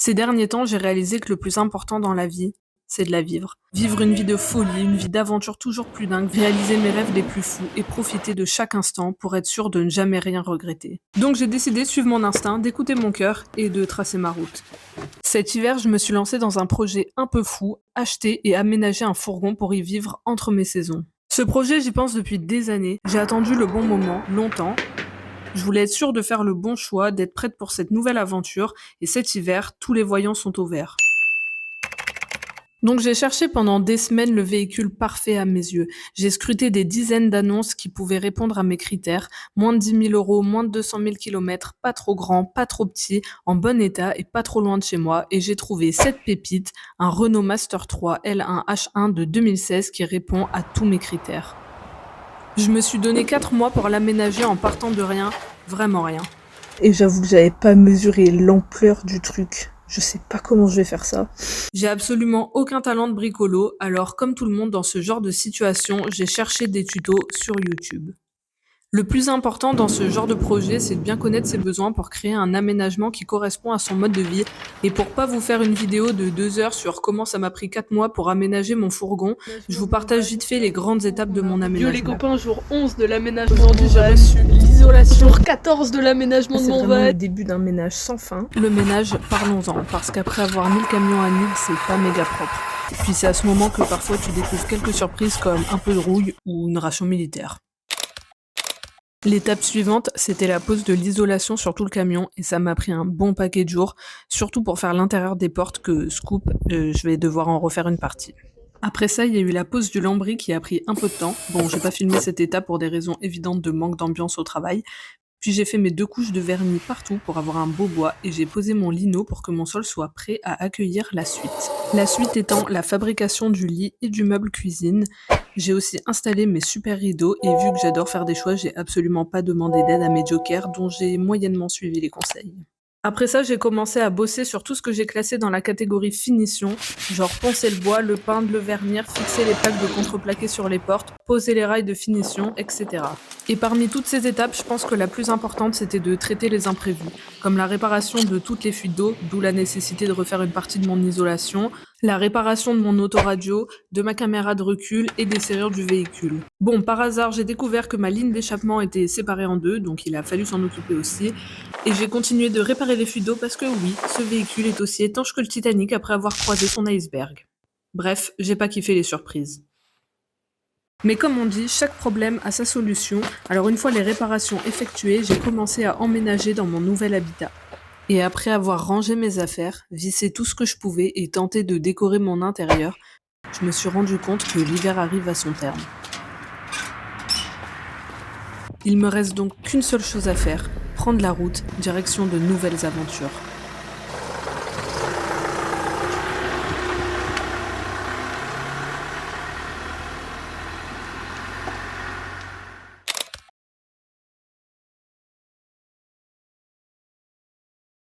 Ces derniers temps, j'ai réalisé que le plus important dans la vie, c'est de la vivre. Vivre une vie de folie, une vie d'aventure toujours plus dingue, réaliser mes rêves les plus fous et profiter de chaque instant pour être sûr de ne jamais rien regretter. Donc j'ai décidé de suivre mon instinct, d'écouter mon cœur et de tracer ma route. Cet hiver, je me suis lancée dans un projet un peu fou, acheter et aménager un fourgon pour y vivre entre mes saisons. Ce projet, j'y pense depuis des années. J'ai attendu le bon moment, longtemps. Je voulais être sûre de faire le bon choix, d'être prête pour cette nouvelle aventure, et cet hiver, tous les voyants sont au vert. Donc j'ai cherché pendant des semaines le véhicule parfait à mes yeux. J'ai scruté des dizaines d'annonces qui pouvaient répondre à mes critères. Moins de 10 000 euros, moins de 200 000 kilomètres, pas trop grand, pas trop petit, en bon état et pas trop loin de chez moi. Et j'ai trouvé cette pépite, un Renault Master 3 L1 H1 de 2016 qui répond à tous mes critères. Je me suis donné 4 mois pour l'aménager en partant de rien, vraiment rien. Et j'avoue que j'avais pas mesuré l'ampleur du truc. Je sais pas comment je vais faire ça. J'ai absolument aucun talent de bricolo, alors comme tout le monde dans ce genre de situation, j'ai cherché des tutos sur YouTube. Le plus important dans ce genre de projet, c'est de bien connaître ses besoins pour créer un aménagement qui correspond à son mode de vie. Et pour pas vous faire une vidéo de 2 heures sur comment ça m'a pris 4 mois pour aménager mon fourgon, je vous partage vite fait les grandes étapes de mon aménagement. Yo les copains, jour 11 de l'aménagement. Aujourd'hui j'ai reçu l'isolation. Jour 14 de l'aménagement de mon van. C'est vraiment le début d'un ménage sans fin. Le ménage, parlons-en, parce qu'après avoir mis le camion à nu, c'est pas méga propre. Puis c'est à ce moment que parfois tu découvres quelques surprises comme un peu de rouille ou une ration militaire. L'étape suivante, c'était la pose de l'isolation sur tout le camion et ça m'a pris un bon paquet de jours, surtout pour faire l'intérieur des portes que, scoop, je vais devoir en refaire une partie. Après ça, il y a eu la pose du lambris qui a pris un peu de temps. Bon, j'ai pas filmé cette étape pour des raisons évidentes de manque d'ambiance au travail. Puis j'ai fait mes 2 couches de vernis partout pour avoir un beau bois et j'ai posé mon lino pour que mon sol soit prêt à accueillir la suite. La suite étant la fabrication du lit et du meuble cuisine. J'ai aussi installé mes super rideaux et vu que j'adore faire des choix, j'ai absolument pas demandé d'aide à mes jokers dont j'ai moyennement suivi les conseils. Après ça, j'ai commencé à bosser sur tout ce que j'ai classé dans la catégorie finition, genre poncer le bois, le peindre, le vernir, fixer les plaques de contreplaqué sur les portes, poser les rails de finition, etc. Et parmi toutes ces étapes, je pense que la plus importante, c'était de traiter les imprévus, comme la réparation de toutes les fuites d'eau, d'où la nécessité de refaire une partie de mon isolation, la réparation de mon autoradio, de ma caméra de recul et des serrures du véhicule. Bon, par hasard, j'ai découvert que ma ligne d'échappement était séparée en deux, donc il a fallu s'en occuper aussi. Et j'ai continué de réparer les fuites d'eau parce que oui, ce véhicule est aussi étanche que le Titanic après avoir croisé son iceberg. Bref, j'ai pas kiffé les surprises. Mais comme on dit, chaque problème a sa solution, alors une fois les réparations effectuées, j'ai commencé à emménager dans mon nouvel habitat. Et après avoir rangé mes affaires, vissé tout ce que je pouvais et tenté de décorer mon intérieur, je me suis rendu compte que l'hiver arrive à son terme. Il me reste donc qu'une seule chose à faire, prendre la route, direction de nouvelles aventures.